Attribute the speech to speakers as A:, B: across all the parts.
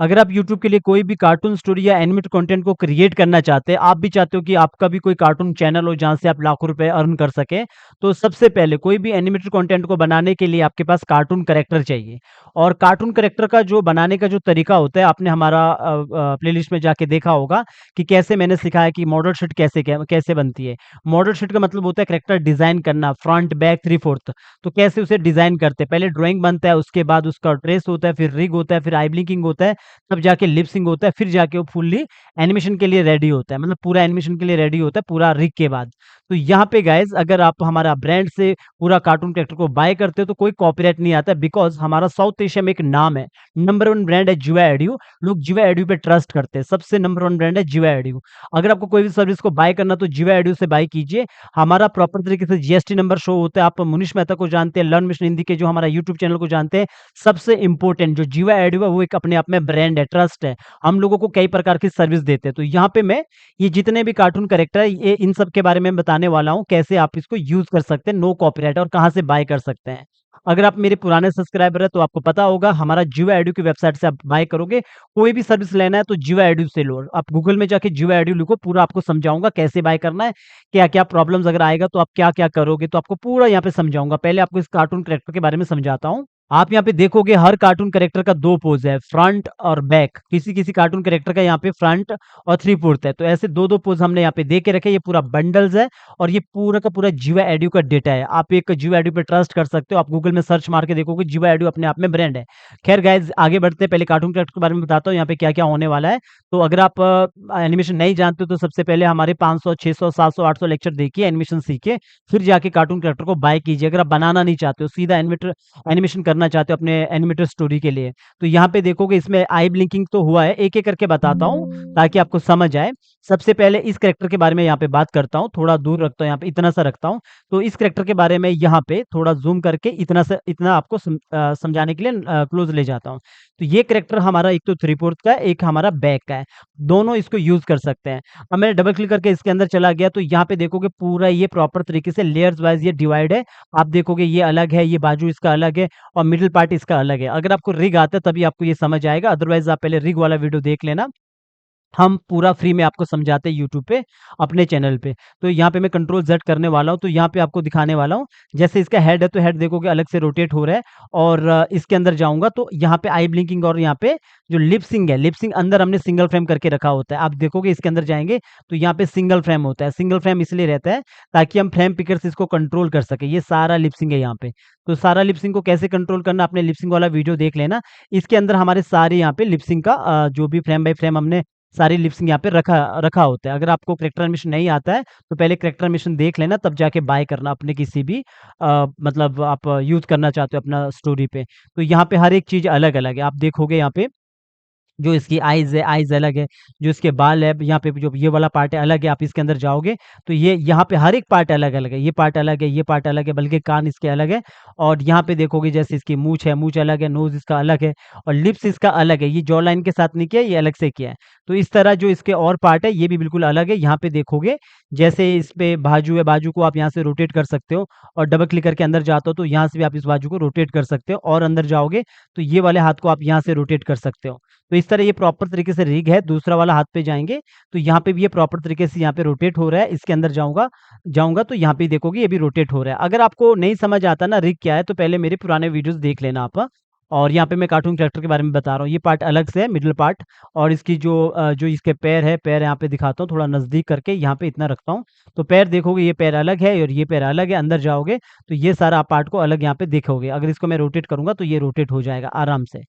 A: अगर आप यूट्यूब के लिए कोई भी कार्टून स्टोरी या एनिमेटेड कंटेंट को क्रिएट करना चाहते हैं, आप भी चाहते हो कि आपका भी कोई कार्टून चैनल हो जहाँ से आप लाखों रुपए अर्न कर सकें, तो सबसे पहले कोई भी एनिमेटेड कंटेंट को बनाने के लिए आपके पास कार्टून कैरेक्टर चाहिए। और कार्टून कैरेक्टर का जो बनाने का जो तरीका होता है, आपने हमारा प्लेलिस्ट में जाके देखा होगा कि कैसे मैंने सिखाया कि मॉडल शीट कैसे बनती है। मॉडल शीट का मतलब होता है कैरेक्टर डिज़ाइन करना, फ्रंट, बैक, 3/4 तो कैसे उसे डिज़ाइन करते हैं। पहले ड्राइंग बनता है, उसके बाद उसका ट्रेस होता है, फिर रिग होता है, फिर आई ब्लिंकिंग होता है, तब जाके लिप सिंक होता है, फिर जाके वो फुल्ली एनिमेशन के लिए रेडी होता है, मतलब पूरा एनिमेशन के लिए रेडी होता है, पूरा रिग के बाद। तो यहाँ पे गाइज़ अगर आप हमारा ब्रांड से पूरा कार्टून कैरेक्टर को बाय करते हो तो कोई कॉपीराइट नहीं आता है बिकॉज़ हमारा साउथ एशिया में एक नाम है, नंबर 1 ब्रांड है जिवा एडुयो, लोग जिवा एडुयो पे ट्रस्ट करते हैं, सबसे नंबर 1 ब्रांड है जिवा एडुयो। अगर आपको कोई भी सर्विस को बाय करना तो जिवा एडुयो से बाय कीजिए, हमारा प्रॉपर तरीके से जीएसटी नंबर शो होता है, आप मनीष मेहता को जानते हैं, लर्न मिशन हिंदी के जो हमारा यूट्यूब चैनल को जानते हैं, सबसे इम्पोर्टेंट जो जिवा एडुयो है वो एक अपने आप में ब्रांड है, ट्रस्ट है। हम लोगों को कई प्रकार की सर्विस देते हैं। तो यहाँ पे मैं ये जितने भी कार्टून कैरेक्टर है ये इन सब के बारे में बताने वाला हूँ, कैसे आप इसको यूज़ कर सकते हैं, नो कॉपीराइट और कहाँ से बाय कर सकते हैं। अगर आप मेरे पुराने सब्सक्राइबर हैं तो आपको पता होगा हमारा जियो एडु की वेबसाइट से आप बाय करोगे, कोई भी सर्विस लेना है तो जियो एडु से लो। आप गूगल में जाके जियो एडु लिखो, पूरा आपको समझाऊँगा कैसे बाय करना है, क्या-क्या प्रॉब्लम्स अगर आएगा तो आप क्या-क्या करोगे, तो आपको पूरा यहाँ पे समझाऊँगा। पहले आपको इस कार्टून कैरेक्टर के बारे में समझाता हूँ। आप यहाँ पे देखोगे हर कार्टून कैरेक्टर का 2 पोज़ है, फ्रंट और बैक। किसी-किसी कार्टून कैरेक्टर का यहाँ पे फ्रंट और 3/4 है, तो ऐसे 2-2 पोज़ हमने यहाँ पे दे के रखे हैं। ये पूरा बंडल्स है और ये पूरा का पूरा जिवा एडु का डेटा है। आप एक जिवा एडु पे ट्रस्ट कर सकते हो। आप गूगल में सर्च मार के देखोगे जिवा एडु अपने आप में ब्रांड है। ख़ैर गाइज़ आगे बढ़ते हैं, पहले कार्टून कैरेक्टर के बारे में बताता हूँ यहाँ पे क्या-क्या होने वाला है। तो अगर आप एनिमेशन नहीं जानते हो तो सबसे पहले हमारे 500, 600, 700, 800 लेक्चर देखिए, एनिमेशन सीखिए, फिर जाके कार्टून कैरेक्टर को बाय कीजिए। अगर आप बनाना नहीं चाहते हो, सीधा एनिमेशन करना चाहते हो अपने एनिमेटेड स्टोरी के लिए, तो यहाँ पे देखोगे इसमें आई ब्लिंकिंग तो हुआ है, एक-एक करके बताता हूँ ताकि आपको समझ आए। सबसे पहले इस कैरेक्टर के बारे में यहाँ पे बात करता हूँ, थोड़ा दूर रखता हूँ यहाँ पे, इतना सा रखता हूँ। तो इस कैरेक्टर के बारे में यहाँ पे थोड़ा ज़ूम करके इतना आपको समझाने के लिए क्लोज़ ले जाता हूँ। तो ये कैरेक्टर हमारा एक तो 3/4 का है, एक हमारा बैक का है, दोनों इसको यूज़ कर सकते हैं। अब मैंने डबल क्लिक करके इसके अंदर चला गया तो यहाँ पे देखोगे पूरा ये प्रॉपर तरीके से लेयर्स वाइज़ ये डिवाइड है। आप देखोगे ये अलग है, ये बाजू इसका अलग है और मिडल पार्ट इसका अलग है। अगर आपको रिग आता है तभी आपको ये समझ आएगा, अदरवाइज़ आप पहले रिग वाला वीडियो देख लेना। हम पूरा फ्री में आपको समझाते हैं यूट्यूब पे, अपने चैनल पे। तो यहाँ पे मैं कंट्रोल ज़ेड करने वाला हूँ, तो यहाँ पे आपको दिखाने वाला हूँ। जैसे इसका हेड है, तो हेड देखोगे अलग से रोटेट हो रहा है और इसके अंदर जाऊँगा तो यहाँ पे आई ब्लिंकिंग और यहाँ पे जो लिप सिंक है, लिप सिंक अंदर हमने सिंगल फ्रेम करके रखा होता है। आप देखोगे इसके अंदर जाएँगे, तो यहाँ पे सिंगल फ्रेम होता है। सिंगल फ्रेम इसलिए रहता है, ताकि हम फ्रेम पिकर से इसको कंट्रोल कर सकें। ये सारा लिप सिंक है यहाँ पे। तो सारा लिप सिंक को कैसे कंट्रोल करना, आपने लिप सिंक वाला वीडियो देख लेना। इसके अंदर हमारे सारे यहाँ पे लिप सिंक का जो भी फ्रेम बाय फ्रेम हमने सारी लिप्सिंग यहाँ पे रखा रखा होता है। अगर आपको कैरेक्टर एनिमेशन नहीं आता है, तो पहले कैरेक्टर एनिमेशन देख लेना तब जाके बाय करना अपने किसी भी मतलब आप यूज़ करना चाहते हो अपना स्टोरी पे। तो यहाँ पे हर एक चीज़ अलग-अलग है। आप देखोगे यहाँ पे जो इसकी आइज़ है, आइज़ अलग है, जो इसके बाल है, यहाँ पे जो ये वाला पार्ट है अलग है, आप इसके अंदर जाओगे तो ये यहाँ पे हर एक पार्ट अलग-अलग है, ये पार्ट अलग है, ये पार्ट अलग है, बल्कि कान इसके अलग है और यहाँ पे देखोगे जैसे इसकी मूंछ है, मूंछ अलग है, नोज़ इसका अलग है और लिप्स इसका अलग है, ये जॉ लाइन के साथ नहीं किया, ये अलग से किया है। तो इस तरह जो इसके और पार्ट है, ये भी बिल्कुल अलग है, यहाँ पे देखोगे जैसे इस पे बाजू है, बाजू को आप यहाँ से रोटेट कर सकते हो और डबल क्लिक करके अंदर जाते हो तो यहाँ से भी आप इस बाजू को रोटेट कर सकते हो और अंदर जाओगे तो ये वाले हाथ को आप यहाँ से रोटेट कर सकते हो। तो इस तरह ये प्रॉपर तरीके से रिग है, दूसरा वाला हाथ पे जाएँगे, तो यहाँ पे भी ये प्रॉपर तरीके से यहाँ पे रोटेट हो रहा है, इसके अंदर जाऊँगा जाऊँगा तो यहाँ पे देखोगे ये भी रोटेट हो रहा है। अगर आपको नहीं समझ आता ना रिग क्या है, तो पहले मेरे पुराने वीडियोज़ देख लेना आप। और यहाँ पे मैं कार्टून कैरेक्टर के बारे में बता रहा हूँ, ये पार्ट अलग से है, मिडल पार्ट और इसकी जो इसके पैर यहाँ पे दिखाता हूँ, थोड़ा नज़दीक करके यहाँ पे इतना रखता हूँ। तो पैर देखोगे ये पैर अलग है और ये पैर अलग है, अंदर जाओगे तो ये सारा आप पार्ट को अलग यहाँ पे देखोगे। अगर इसको मैं रोटेट करूँगा तो ये रोटेट हो जाएगा आराम से।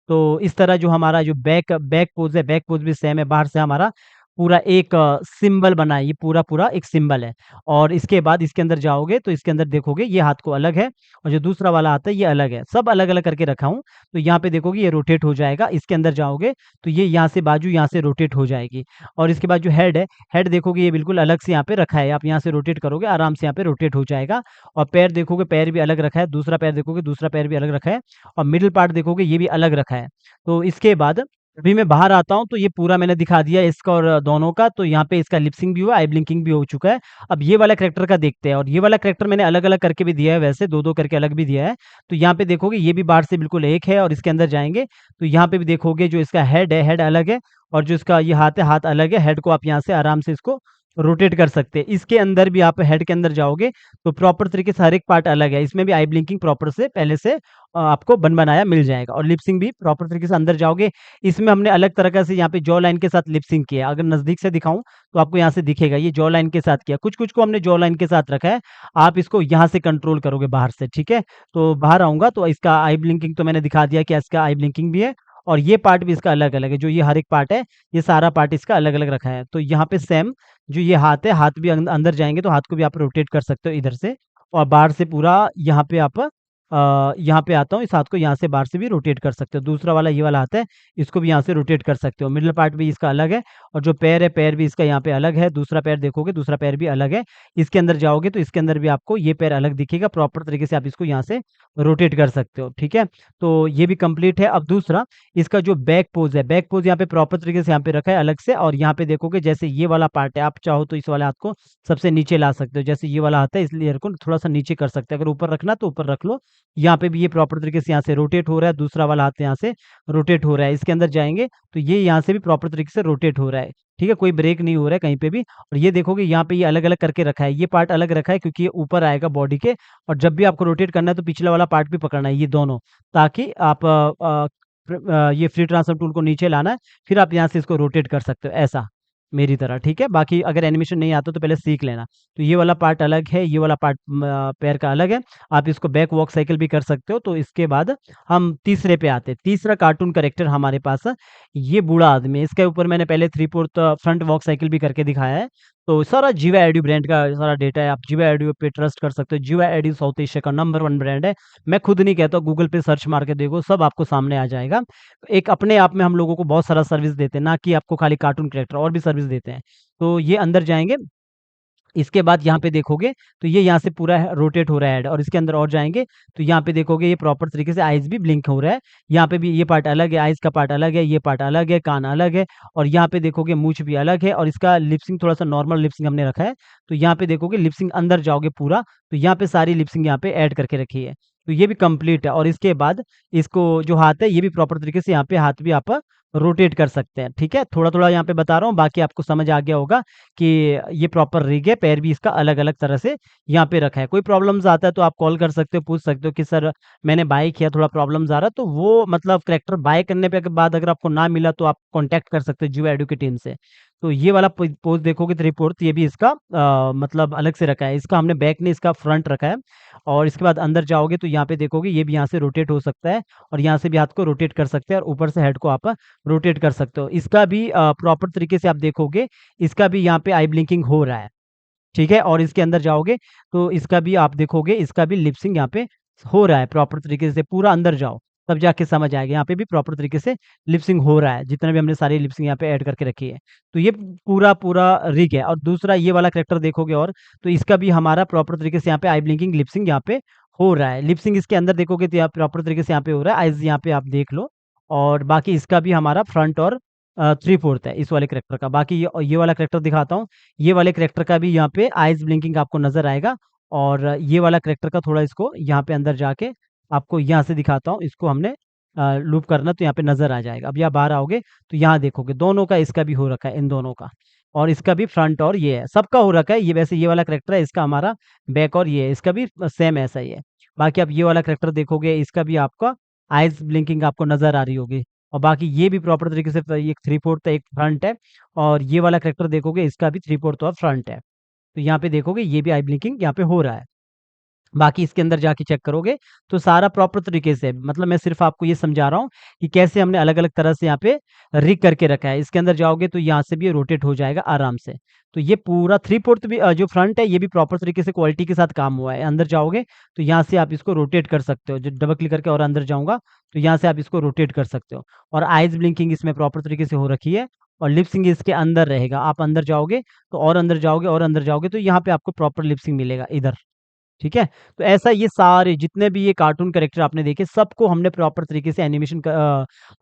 A: तो इस तरह जो हमारा जो बैक बैक पोज़ है, बैक पोज़ भी सेम है, बाहर से हमारा पूरा एक सिंबल बना है, ये पूरा-पूरा एक सिंबल है। और इसके बाद इसके अंदर जाओगे तो इसके अंदर देखोगे ये हाथ को अलग है और जो दूसरा वाला हाथ है ये अलग है, सब अलग-अलग करके रखा हूँ। तो यहाँ पे देखोगे ये रोटेट हो जाएगा, इसके अंदर जाओगे तो ये यहाँ से बाजू यहाँ से रोटेट हो जाएगी। और इसके बाद जो हेड है, हेड देखोगे ये बिल्कुल अलग से यहाँ पे रखा है, आप यहाँ से रोटेट करोगे आराम से यहाँ पे रोटेट हो जाएगा। और पैर देखोगे पैर भी अलग रखा है, दूसरा पैर देखोगे दूसरा पैर भी अलग रखा है और मिडल पार्ट देखोगे ये भी अलग रखा है। तो इसके बाद अभी मैं बाहर आता हूँ तो ये पूरा मैंने दिखा दिया इसका और दोनों का, तो यहाँ पे इसका लिप सिंक भी हुआ, आई ब्लिंकिंग भी हो चुका है। अब ये वाला कैरेक्टर का देखते हैं, और ये वाला कैरेक्टर मैंने अलग-अलग करके भी दिया है वैसे, 2-2 करके अलग भी दिया है। तो यहाँ पे देखोगे ये भी बाहर से बिल्कुल एक है, और इसके अंदर जाएँगे तो यहाँ पे भी देखोगे जो इसका हेड है, हेड अलग है, और जो इसका ये हाथ है, हाथ अलग है। हेड को आप यहाँ से आराम से इसको रोटेट कर सकते हैं। इसके अंदर भी आप हेड के अंदर जाओगे तो प्रॉपर तरीके से हर एक पार्ट अलग है। इसमें भी आई ब्लिंकिंग प्रॉपर से पहले से आपको बन-बनाया मिल जाएगा, और लिप सिंक भी प्रॉपर तरीके से अंदर जाओगे। इसमें हमने अलग तरह का से यहाँ पे जॉ लाइन के साथ लिप सिंक किया है। अगर नज़दीक से दिखाऊँ तो आपको यहाँ से दिखेगा, ये जॉ लाइन के साथ किया। कुछ-कुछ को हमने जॉ लाइन के साथ रखा है। आप इसको यहाँ से कंट्रोल करोगे बाहर से, ठीक है? तो बाहर आऊँगा तो इसका आई ब्लिंकिंग तो मैंने दिखा दिया कि इसका आई ब्लिंकिंग भी है, और ये पार्ट भी इसका अलग-अलग है। जो ये हर एक पार्ट है, ये सारा पार्ट इसका अलग-अलग रखा है। तो यहाँ पे सेम जो ये हाथ है, हाथ भी अंदर जाएँगे तो हाथ को भी आप रोटेट कर सकते हो इधर से, और बाहर से पूरा यहाँ पे आप यहाँ पे आता हूँ, इस हाथ को यहाँ से बाहर से भी रोटेट कर सकते हो। दूसरा वाला ये वाला हाथ है, इसको भी यहाँ से रोटेट कर सकते हो। मिडल पार्ट भी इसका अलग है, और जो पैर है, पैर भी इसका यहाँ पे अलग है। दूसरा पैर देखोगे, दूसरा पैर भी अलग है। इसके अंदर जाओगे तो इसके अंदर भी आपको ये पैर अलग दिखेगा। प्रॉपर तरीके से आप इसको यहाँ से रोटेट कर सकते हो, ठीक है? तो ये भी कंप्लीट है। अब दूसरा, इसका जो बैक पोज़ है, बैक पोज़ यहाँ पे प्रॉपर तरीके से यहाँ पे रखा है अलग से, और यहाँ पे देखोगे जैसे ये वाला पार्ट है, आप चाहो तो इस वाले हाथ को सबसे नीचे ला सकते हो। जैसे ये वाला हाथ है, इस लेयर को थोड़ा-सा नीचे कर सकते हो। अगर ऊपर रखना तो ऊपर रख लो। यहाँ पे भी ये प्रॉपर तरीके से यहाँ से रोटेट हो रहा है, दूसरा वाला हाथ यहाँ से रोटेट हो रहा है। इसके अंदर जाएँगे तो ये यहाँ से भी प्रॉपर तरीके से रोटेट हो रहा है, ठीक है? कोई ब्रेक नहीं हो रहा है कहीं पे भी, और ये देखोगे यहाँ पे ये अलग-अलग करके रखा है। ये पार्ट अलग रखा है क्योंकि ये ऊपर आएगा बॉडी के, और जब भी आपको रोटेट करना है तो पिछला वाला पार्ट भी पकड़ना है, ये दोनों, ताकि आप ये फ्री ट्रांसफॉर्म टूल को नीचे लाना है, फिर आप यहाँ से इसको रोटेट कर सकते हो ऐसा, मेरी तरह, ठीक है? बाकी अगर एनिमेशन नहीं आता तो पहले सीख लेना। तो ये वाला पार्ट अलग है, ये वाला पार्ट पैर का अलग है। आप इसको बैक वॉक साइकिल भी कर सकते हो। तो इसके बाद हम तीसरे पे आते हैं। तीसरा कार्टून कैरेक्टर हमारे पास है, ये बूढ़ा आदमी है। इसके ऊपर मैंने पहले 3/4 फ्रंट वॉक साइकिल भी करके दिखाया है। तो सारा जीवा एडु ब्रांड का सारा डेटा है, आप जीवा एडु पे ट्रस्ट कर सकते हो। जीवा एडु साउथ एशिया का नंबर 1 ब्रांड है। मैं खुद नहीं कहता, गूगल पे सर्च मार के देखो, सब आपको सामने आ जाएगा। एक अपने आप में हम लोगों को बहुत सारा सर्विस देते हैं, ना कि आपको खाली कार्टून कैरेक्टर, और भी सर्विस देते हैं। तो ये अंदर जाएँगे, इसके बाद यहाँ पे देखोगे तो ये यहाँ से पूरा रोटेट हो रहा है हेड, और इसके अंदर और जाएँगे तो यहाँ पे देखोगे ये प्रॉपर तरीके से आइज़ भी ब्लिंक हो रहा है। यहाँ पे भी ये पार्ट अलग है, आइज़ का पार्ट अलग है, ये पार्ट अलग है, कान अलग है, और यहाँ पे देखोगे मूंछ भी अलग है, और इसका लिप सिंक थोड़ा-सा नॉर्मल लिप सिंक हमने रखा है। तो यहाँ पे देखोगे लिप सिंक अंदर जाओगे पूरा, तो यहाँ पे सारी लिप सिंक यहाँ पे ऐड करके रखी है। तो ये भी कंप्लीट है, और इसके बाद इसको जो हाथ है ये भी प्रॉपर तरीके से यहाँ पे हाथ भी आप रोटेट कर सकते हैं, ठीक है? थोड़ा-थोड़ा यहाँ पे बता रहा हूँ, बाकी आपको समझ आ गया होगा कि ये प्रॉपर रिग है, पैर भी इसका अलग-अलग तरह से यहाँ पे रखा है। कोई प्रॉब्लम्स आता है तो आप कॉल कर सकते हो, पूछ सकते हो कि सर मैंने बाय किया, थोड़ा प्रॉब्लम्स आ रहा है, तो वो मतलब कैरेक्टर बाय करने पे के बाद अगर आपको ना मिला तो आप कॉन्टैक्ट कर सकते हो जियो एडु की टीम से। तो ये वाला पोज़ देखोगे 3/4, ये भी इसका मतलब अलग से रखा है। इसका हमने बैक नहीं, इसका फ्रंट रखा है, और इसके बाद अंदर जाओगे तो यहाँ पे देखोगे ये भी यहाँ से रोटेट हो सकता है, और यहाँ से भी हाथ को रोटेट कर सकते हैं, और ऊपर से हेड को आप रोटेट कर सकते हो। इसका भी प्रॉपर तरीके से आप देखोगे, इसका भी यहाँ पे आई ब्लिंकिंग हो रहा है, ठीक है? और इसके अंदर जाओगे तो इसका भी आप देखोगे, इसका भी लिप सिंक यहाँ पे हो रहा है प्रॉपर तरीके से। पूरा अंदर जाओ, तब जाके समझ आएगा। यहाँ पे भी प्रॉपर तरीके से लिप सिंक हो रहा है, जितने भी हमने सारी लिप सिंक यहाँ पे ऐड करके रखी है। तो ये पूरा रिग है, और दूसरा ये वाला कैरेक्टर देखोगे, और तो इसका भी हमारा प्रॉपर तरीके से यहाँ पे आई ब्लिंकिंग लिप सिंक यहाँ पे हो रहा है। लिप सिंक इसके अंदर देखोगे तो यहाँ प्रॉपर तरीके से यहाँ पे हो रहा है, आइज़ यहाँ पे आप देख लो, और बाकी इसका भी हमारा फ्रंट और 3/4 है इस वाले कैरेक्टर का। बाकी ये वाला कैरेक्टर दिखाता हूँ। ये वाले कैरेक्टर का भी यहाँ पे आइज़ ब्लिंकिंग आपको नज़र आएगा, और ये वाला कैरेक्टर का थोड़ा इसको यहाँ पे अंदर जाके आपको यहाँ से दिखाता हूँ। इसको हमने लूप करना तो यहाँ पे नज़र आ जाएगा। अब यहाँ बाहर आओगे तो यहाँ देखोगे दोनों का, इसका भी हो रखा है, इन दोनों का, और इसका भी फ्रंट और ये है, सबका हो रखा है। ये वैसे ये वाला कैरेक्टर है, इसका हमारा बैक और ये है, इसका भी सेम ऐसा ही है। बाकी आप ये वाला कैरेक्टर देखोगे, इसका भी आपका आइज़ ब्लिंकिंग आपको नज़र आ रही होगी, और बाकी ये भी प्रॉपर तरीके से एक 3/4 है, एक फ्रंट है, और ये वाला कैरेक्टर देखोगे, इसका भी 3/4 और फ्रंट है। तो यहाँ पे देखोगे ये भी आई ब्लिंकिंग यहाँ पे हो रहा है। बाकी इसके अंदर जाके चेक करोगे तो सारा प्रॉपर तरीके से, मतलब मैं सिर्फ़ आपको ये समझा रहा हूँ कि कैसे हमने अलग-अलग तरह से यहाँ पे रिग करके रखा है। इसके अंदर जाओगे तो यहाँ से भी ये रोटेट हो जाएगा आराम से। तो ये पूरा 3/4 भी जो फ्रंट है ये भी प्रॉपर तरीके से क्वालिटी के साथ काम हुआ है। अंदर जाओगे तो यहाँ से आप इसको रोटेट कर सकते हो। जो डबल क्लिक करके और अंदर जाऊँगा तो यहाँ से आप इसको रोटेट कर सकते हो, और आइज़ ब्लिंकिंग इसमें प्रॉपर तरीके से हो रखी है, और लिप सिंक इसके अंदर रहेगा। आप अंदर जाओगे तो और अंदर जाओगे और अंदर जाओगे तो यहाँ पे आपको प्रॉपर लिप सिंक मिलेगा इधर। ठीक है? तो ऐसा ये सारे जितने भी ये कार्टून कैरेक्टर आपने देखे सबको हमने प्रॉपर तरीके से एनिमेशन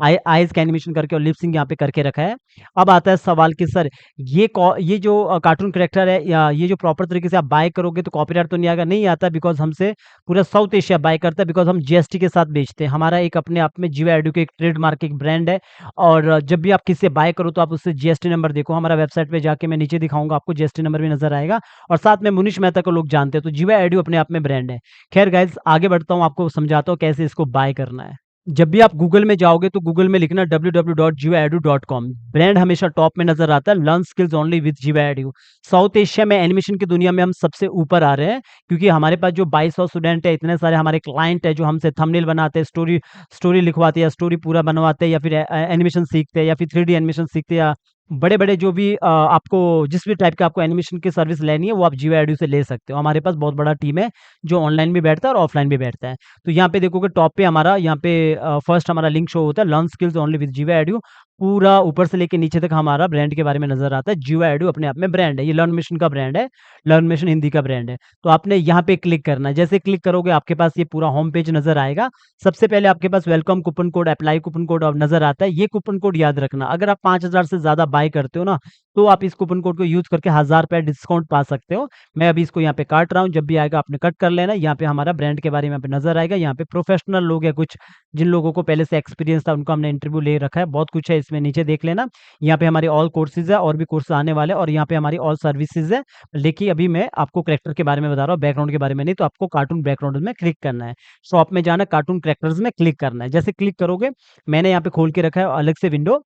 A: आइज़ का एनिमेशन करके और लिप सिंक यहाँ पे करके रखा है। अब आता है सवाल कि सर ये जो कार्टून कैरेक्टर है या ये जो प्रॉपर तरीके से आप बाय करोगे तो कॉपीराइट तो नहीं आएगा? नहीं आता बिकॉज़ हमसे पूरा साउथ एशिया बाय करता है बिकॉज़ हम जीएसटी के साथ बेचते हैं। हमारा एक अपने आप में जियो एडु के एक ट्रेडमार्क एक ब्रांड है और जब भी आप किसी से बाय करो तो आप उससे जीएसटी नंबर देखो। हमारा वेबसाइट पे जाके मैं नीचे दिखाऊँगा आपको जीएसटी नंबर भी नज़र आएगा। और साथ में मुनीश मेहता को लोग जानते हैं, तो जीवा एडू अपने आप में ब्रांड है। ख़ैर गाइज़ आगे बढ़ता हूँ, आपको समझाता हूँ कैसे इसको बाय करना है। जब भी आप गूगल में जाओगे तो गूगल में लिखना www.jivaedu.com ब्रांड हमेशा टॉप में नज़र आता है, लर्न स्किल्स ओनली विद जिवा एडू। साउथ एशिया में एनिमेशन की दुनिया में हम सबसे ऊपर आ रहे हैं क्योंकि हमारे पास जो 2200 स्टूडेंट है, इतने सारे हमारे क्लाइंट है जो हमसे थंबनेल बनाते हैं, स्टोरी स्टोरी लिखवाते हैं या स्टोरी पूरा बनवाते हैं या फिर एनिमेशन सीखते हैं या फिर 3D एनिमेशन सीखते हैं या बड़े-बड़े जो भी आपको जिस भी टाइप का आपको एनिमेशन की सर्विस लेनी है, वो आप जियो एडू से ले सकते हो। हमारे पास बहुत बड़ा टीम है, जो ऑनलाइन भी बैठता है और ऑफलाइन भी बैठता है। तो यहाँ पे देखोगे टॉप पे हमारा यहाँ पे फर्स्ट हमारा लिंक शो होता है, learn skills only with Jio edu. पूरा ऊपर से लेके नीचे तक हमारा ब्रांड के बारे में नज़र आता है। जियो एडू अपने आप में ब्रांड है, ये लर्न मिशन का ब्रांड है, लर्न मिशन हिंदी का ब्रांड है। तो आपने यहाँ पे क्लिक करना है, जैसे क्लिक करोगे आपके पास ये पूरा होम पेज नज़र आएगा। सबसे पहले आपके पास welcome coupon code, apply coupon code अब नज़र आता है। ये कूपन कोड याद रखना, अगर आप 5000 से ज़्यादा बाय करते हो ना, तो आप इस कूपन कोड को यूज़ करके ₹1000 डिस्काउंट पा सकते हो। मैं अभी इसको यहाँ पे काट रहा हूँ, जब भी आएगा आपने कट कर लेना। यहाँ पे हमारा ब्रांड के बारे में यहाँ पे नज़र आएगा। यहाँ पे प्रोफेशनल लोग हैं कुछ, जिन लोगों को पहले से एक्सपीरियंस था, उनको हमने इंटरव्यू ले रखा है। बहुत कुछ है इसमें, नीचे देख लेना। यहाँ पे हमारे ऑल कोर्सेज़ है और भी कोर्स आने वाले हैं और यहाँ पे हमारी ऑल सर्विसेज़ है। देखिए अभी मैं आपको कैरेक्टर के बारे में बता रहा हूँ, बैकग्राउंड के बारे में नहीं। तो आपको कार्टून बैकग्राउंड में क्लिक करना है। शॉप में जाना, कार्टून कैरेक्टर्स में क्लिक करना है। जैसे क्लिक करोगे, मैंने यहाँ पे खोल के रखा है अलग से विंडो,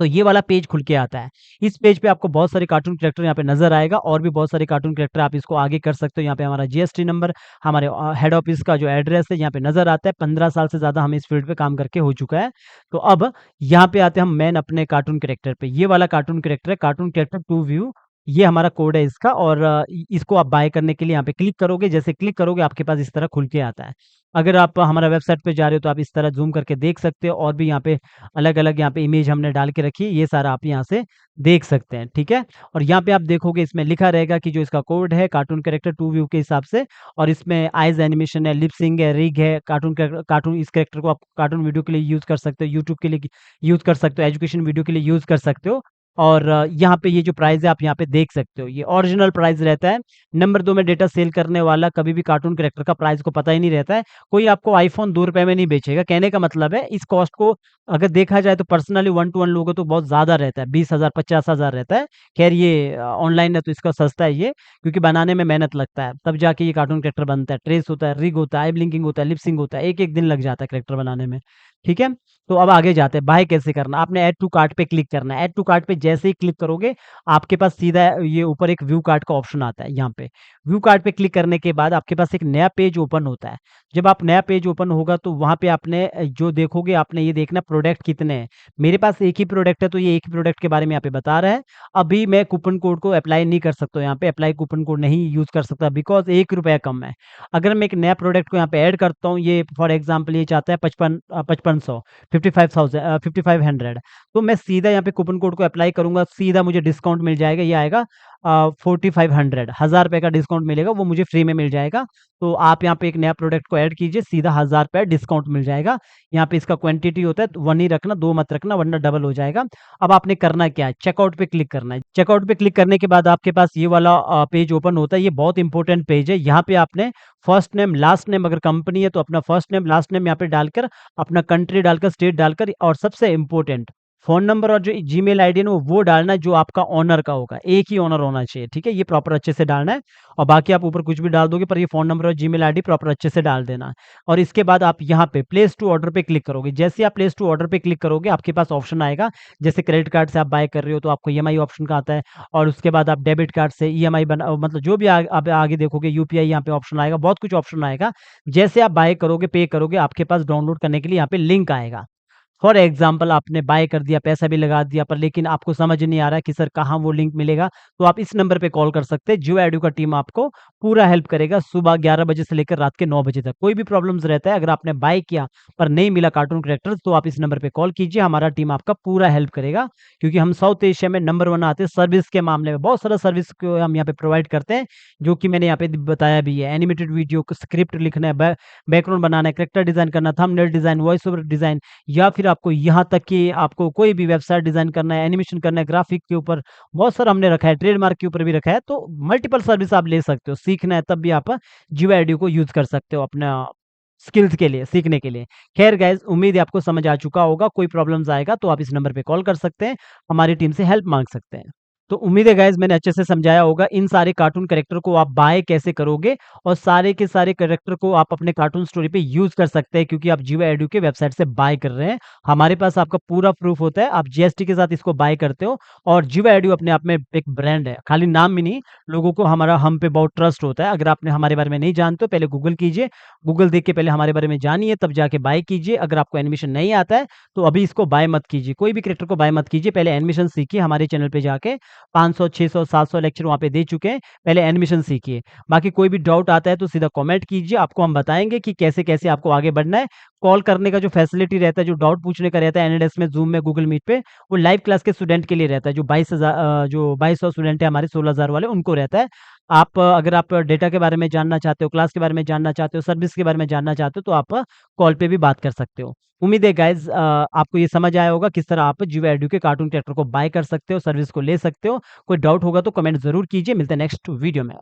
A: तो ये वाला पेज खुल के आता है। इस पेज पे आपको बहुत सारे कार्टून कैरेक्टर यहाँ पे नज़र आएगा और भी बहुत सारे कार्टून कैरेक्टर आप इसको आगे कर सकते हो। यहाँ पे हमारा जीएसटी नंबर, हमारे हेड ऑफिस का जो एड्रेस है यहाँ पे नज़र आता है। 15 साल से ज़्यादा हमें इस फील्ड पे काम करके हो चुका है। तो अब यहाँ पे आते हैं हम मेन अपने कार्टून कैरेक्टर पे। ये वाला कार्टून कैरेक्टर है, कार्टून कैरेक्टर टू व्यू। ये हमारा कोड है इसका और इसको आप बाय करने के लिए यहाँ पे क्लिक करोगे। जैसे क्लिक करोगे आपके पास इस तरह खुल के आता है। अगर आप हमारा वेबसाइट पे जा रहे हो तो आप इस तरह ज़ूम करके देख सकते हो और भी यहाँ पे अलग-अलग यहाँ पे इमेज हमने डाल के रखी है, ये सारा आप यहाँ से देख सकते हैं, ठीक है? और यहाँ पे आप देखोगे इसमें लिखा रहेगा कि जो इसका कोड है कार्टून कैरेक्टर टू व्यू के हिसाब से और इसमें आइज़ एनिमेशन है, लिप सिंक है, रिग है, कार्टून इस कैरेक्टर को आप कार्टून वीडियो के लिए यूज़ कर सकते हो, यूट्यूब के लिए यूज़ कर सकते हो, एजुकेशन वीडियो के लिए यूज़ कर सकते हो। और यहाँ पे ये जो प्राइस है आप यहाँ पे देख सकते हो, ये ओरिजिनल प्राइस रहता है। नंबर 2 में डेटा सेल करने वाला कभी भी कार्टून कैरेक्टर का प्राइस को पता ही नहीं रहता है। कोई आपको आईफ़ोन ₹2 में नहीं बेचेगा। कहने का मतलब है इस कॉस्ट को अगर देखा जाए तो पर्सनली वन टू वन लोगों तो बहुत ज़्यादा रहता है, 20,000 50,000 रहता है। ख़ैर ये ऑनलाइन है तो इसका सस्ता है ये, क्योंकि बनाने में मेहनत लगता है, तब जाके ये कार्टून कैरेक्टर बनता है। ट्रेस होता है, रिग होता है, आई ब्लिंकिंग होता है, लिप सिंक होता है, 1-1 दिन लग जाता है कैरेक्टर बनाने में, ठीक है? तो अब आगे जाते हैं, बाय कैसे करना? आपने ऐड टू कार्ट पे क्लिक करना है। ऐड टू कार्ट पे जैसे ही क्लिक करोगे, आपके पास सीधा ये ऊपर एक व्यू कार्ट का ऑप्शन आता है यहाँ पे। व्यू कार्ट पे क्लिक करने के बाद आपके पास एक नया पेज ओपन होता है। जब आप नया पेज ओपन होगा तो वहाँ पे आपने जो देखोगे आपने ये देखना प्रोडक्ट कितने हैं। मेरे पास एक ही प्रोडक्ट है तो ये एक ही प्रोडक्ट के बारे में यहाँ पे बता रहा है। अभी मैं कूपन कोड को अप्लाई नहीं कर सकता हूँ यहाँ पे अप्लाई कूपन कोड नहीं यूज़ कर सकता बिकॉज़ ₹1 कम है। अगर मैं एक नया प्रोडक्ट को यहाँ पे ऐड करता हूँ, ये फॉर एग्ज़ाम्पल ये चाहता है 5500 5500 तो मैं सीधा यहाँ पे कूपन कोड को अप्लाई करूँगा, सीधा मुझे डिस्काउंट मिल जाएगा, ये आएगा 4500 ₹1000 का डिस्काउंट मिलेगा, वो मुझे फ्री में मिल जाएगा। तो आप यहाँ पे एक नया प्रोडक्ट को ऐड कीजिए, सीधा ₹1000 डिस्काउंट मिल जाएगा। यहाँ पे इसका क्वांटिटी होता है, 1 ही रखना, 2 मत रखना वरना डबल हो जाएगा। अब आपने करना क्या है, चेकआउट पे क्लिक करना है। चेकआउट पे क्लिक करने के बाद आपके पास ये वाला पेज ओपन होता है, ये बहुत इंपॉर्टेंट पेज है। यहाँ पे आपने फर्स्ट नेम, लास्ट नेम अगर कंपनी है तो अपना फर्स्ट नेम, लास्ट नेम यहाँ पे डालकर, अपना कंट्री डालकर, स्टेट डालकर और सबसे इम्पोर्टेंट फ़ोन नंबर और जो जीमेल आईडी है ना वो डालना है जो आपका ओनर का होगा, एक ही ओनर होना चाहिए, ठीक है? ये प्रॉपर अच्छे से डालना है और बाकी आप ऊपर कुछ भी डाल दोगे पर ये फ़ोन नंबर और जीमेल आईडी प्रॉपर अच्छे से डाल देना। और इसके बाद आप यहाँ पे प्लेस टू ऑर्डर पे क्लिक करोगे, जैसे ही आप प्लेस टू ऑर्डर पे क्लिक करोगे आपके पास ऑप्शन आएगा, जैसे क्रेडिट कार्ड से आप बाय कर रहे हो तो आपको ईएमआई ऑप्शन का आता है और उसके बाद आप डेबिट कार्ड से ईएमआई मतलब जो भी आप आगे देखोगे यूपीआई यहाँ पे ऑप्शन आएगा, बहुत कुछ ऑप्शन आएगा। जैसे आप बाय करोगे, पे करोगे, आपके पास डाउनलोड करने के लिए यहाँ पे लिंक आएगा। फॉर एग्ज़ाम्पल आपने बाय कर दिया, पैसा भी लगा दिया पर लेकिन आपको समझ नहीं आ रहा है कि सर कहाँ वो लिंक मिलेगा, तो आप इस नंबर पे कॉल कर सकते हैं। जियो एडू का टीम आपको पूरा हेल्प करेगा सुबह 11 बजे से लेकर रात के 9 बजे तक। कोई भी प्रॉब्लम्स रहता है, अगर आपने बाय किया पर नहीं मिला कार्टून कैरेक्टर्स तो आप इस नंबर पे कॉल कीजिए, हमारा टीम आपका पूरा हेल्प करेगा। क्योंकि हम साउथ एशिया में नंबर 1 आते हैं सर्विस के मामले में। बहुत सारा सर्विस को हम यहाँ पे प्रोवाइड करते हैं, जो कि मैंने यहाँ पे बताया भी है। एनिमेटेड वीडियो को स्क्रिप्ट लिखना है, बैकग्राउंड बनाना है, कैरेक्टर डिज़ाइन करना, thumbnail design, voice over design, या फिर आपको यहाँ तक कि आपको कोई भी वेबसाइट डिज़ाइन करना है, एनिमेशन करना है, ग्राफ़िक के ऊपर बहुत सारा हमने रखा है, ट्रेडमार्क के ऊपर भी रखा है, तो मल्टीपल सर्विस आप ले सकते हो। सीखना है तब भी आप जियो आईडिया को यूज़ कर सकते हो अपना स्किल्स के लिए, सीखने के लिए। ख़ैर गाइज़ उम्मीद है आपको समझ आ चुका होगा, कोई प्रॉब्लम्स आएगा तो आप इस नंबर पे कॉल कर सकते हैं, हमारी टीम से हेल्प माँग सकते हैं। तो उम्मीद है गाइज़ मैंने अच्छे से समझाया होगा, इन सारे कार्टून कैरेक्टर को आप बाय कैसे करोगे और सारे के सारे कैरेक्टर को आप अपने कार्टून स्टोरी पे यूज़ कर सकते हैं क्योंकि आप जियो एडू के वेबसाइट से बाय कर रहे हैं। हमारे पास आपका पूरा प्रूफ होता है, आप जीएसटी के साथ इसको बाय करते हो और जियो एडू अपने आप में एक ब्रांड है, खाली नाम में नहीं, लोगों को हमारा हम पे बहुत ट्रस्ट होता है। अगर आपने हमारे बारे में नहीं जानते हो, पहले गूगल कीजिए, गूगल देख के पहले हमारे बारे में जानिए, तब जाके बाय कीजिए। अगर आपको एनिमेशन नहीं आता है, तो अभी इसको बाय मत कीजिए, कोई भी कैरेक्टर को बाय मत कीजिए, पहले एनिमेशन सीखिए हमारे चैनल पे जाके 500, 600, 700 लेक्चर वहाँ पे दे चुके हैं, पहले एनिमेशन सीखिए। बाकी कोई भी डाउट आता है तो सीधा कमेंट कीजिए, आपको हम बताएँगे कि कैसे-कैसे आपको आगे बढ़ना है। कॉल करने का जो फैसिलिटी रहता है, जो डाउट पूछने का रहता है एनएडएस में, ज़ूम में, गूगल मीट पे, वो लाइव क्लास के स्टूडेंट के लिए रहता है, जो 2200 स्टूडेंट है हमारे 16,000 वाले, उनको रहता है। अगर आप डेटा के बारे में जानना चाहते हो, क्लास के बारे में जानना चाहते हो, सर्विस के बारे में जानना चाहते हो, तो आप कॉल पे भी बात कर सकते हो। उम्मीद है गाइज़ आपको ये समझ आया होगा किस तरह आप जियो एडू के कार्टून कैरेक्टर को बाय कर सकते हो, सर्विस को ले सकते हो। कोई डाउट होगा तो कमेंट ज़रूर कीजिए, मिलते हैं नेक्स्ट वीडियो में।